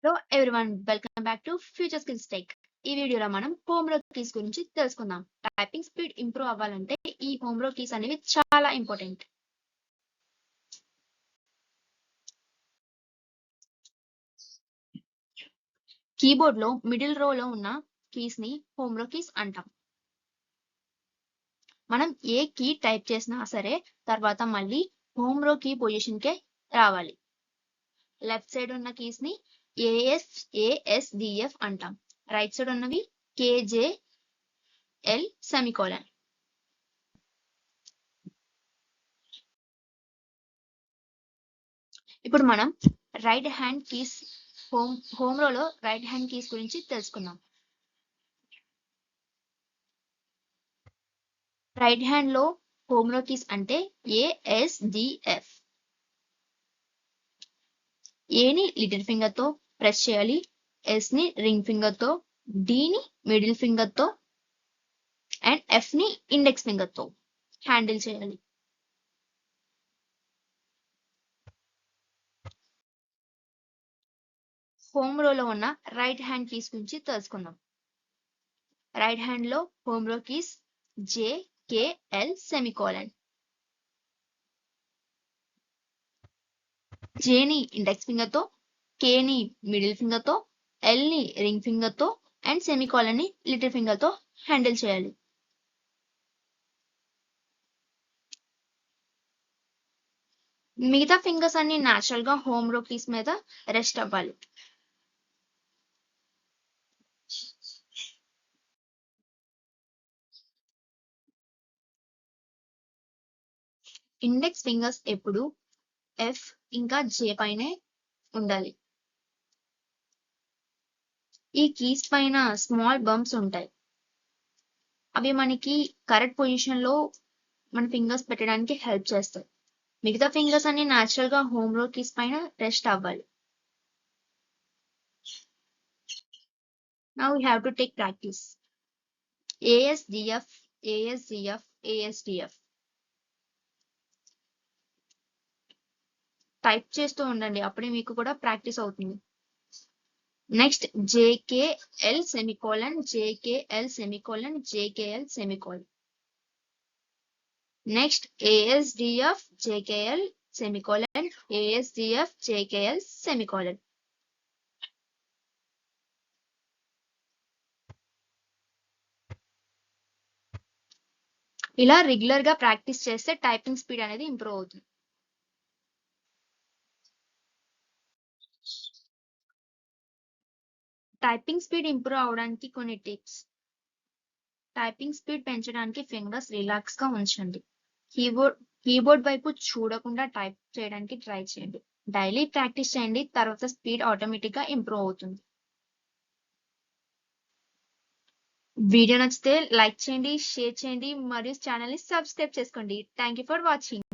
Hello everyone, welcome back to future skills tech. ఈ వీడియోలో మనం హోమ్ రో కీస్ గురించి తెలుసుకుందాం. టైపింగ్ స్పీడ్ ఇంప్రూవ్ అవ్వాలంటే ఈ హోమ్ రో కీస్ అనేవి చాలా ఇంపార్టెంట్. కీబోర్డ్ లో మిడిల్ రోలో ఉన్న కీస్ ని హోమ్ రో కీస్ అంటాం. మనం ఏ కీ టైప్ చేసినా సరే తర్వాత మళ్ళీ హోమ్ రో కీ పొజిషన్ కే రావాలి. లెఫ్ట్ సైడ్ ఉన్న కీస్ ని ASDF అంటాం. రైట్ సైడ్ ఉన్నవి KJL సెమికోలన్. ఇప్పుడు మనం రైట్ హ్యాండ్ కీస్ హోమ్ రోలో రైట్ హ్యాండ్ కీస్ గురించి తెలుసుకుందాం. రైట్ హ్యాండ్ లో హోమ్ రో కీస్ అంటే ASDF. ఏని లిటిల్ ఫింగర్ తో ప్రెస్ చేయాలి, ఎస్ ని రింగ్ ఫింగర్ తో, డిని మిడిల్ ఫింగర్ తో అండ్ ఎఫ్ ని ఇండెక్స్ ఫింగర్ తో హ్యాండిల్ చేయాలి. హోమ్ రోలో ఉన్న రైట్ హ్యాండ్ కీస్ గురించి తెలుసుకుందాం. రైట్ హ్యాండ్ లో home row keys JKL semicolon. జేని ఇండెక్స్ ఫింగర్ తో, కేని మిడిల్ ఫింగర్ తో, ఎల్ ని రింగ్ ఫింగర్ తో అండ్ సెమికోలన్ ని లిటిల్ ఫింగర్ తో హ్యాండిల్ చేయాలి. మిగతా ఫింగర్స్ అన్ని న్యాచురల్ గా హోమ్ రో కీస్ మీద రెస్ట్ అవ్వాలి. ఇండెక్స్ ఫింగర్స్ ఎప్పుడు ఎఫ్ ఇంకా జే పైనే ఉండాలి. ఈ కీస్ పైన స్మాల్ బంప్స్ ఉంటాయి. అవి మనకి కరెక్ట్ పొజిషన్ లో మన ఫింగర్స్ పెట్టడానికి హెల్ప్ చేస్తాయి. మిగతా ఫింగర్స్ అన్ని న్యాచురల్ గా హోమ్ రో కీస్ పైన రెస్ట్ అవ్వాలి. Now we have to take practice. ASDF, ASDF, ASDF. Type చేస్తూ ఉండండి, అప్పుడే మీకు కూడా ప్రాక్టీస్ అవుతుంది. Next JKL semicolon, JKL semicolon, JKL semicolon. Next ASDF, JKL semicolon, ASDF, JKL semicolon. ఇలా రెగ్యులర్ గా ప్రాక్టీస్ చేస్తే టైపింగ్ స్పీడ్ అనేది ఇంప్రూవ్ అవుతుంది. టైపింగ్ స్పీడ్ ఇంప్రూవ్ అవడానికి కొన్ని టిప్స్. టైపింగ్ స్పీడ్ పెంచడానికి ఫింగర్స్ రిలాక్స్ గా ఉంచండి. కీబోర్డ్ వైపు చూడకుండా టైప్ చేయడానికి ట్రై చేయండి. డైలీ ప్రాక్టీస్ చేయండి, తర్వాత స్పీడ్ ఆటోమేటిక్ గా ఇంప్రూవ్ అవుతుంది. వీడియో నచ్చితే లైక్ చేయండి, షేర్ చేయండి మరియు ఛానల్ ని సబ్స్క్రైబ్ చేసుకోండి. Thank you for watching.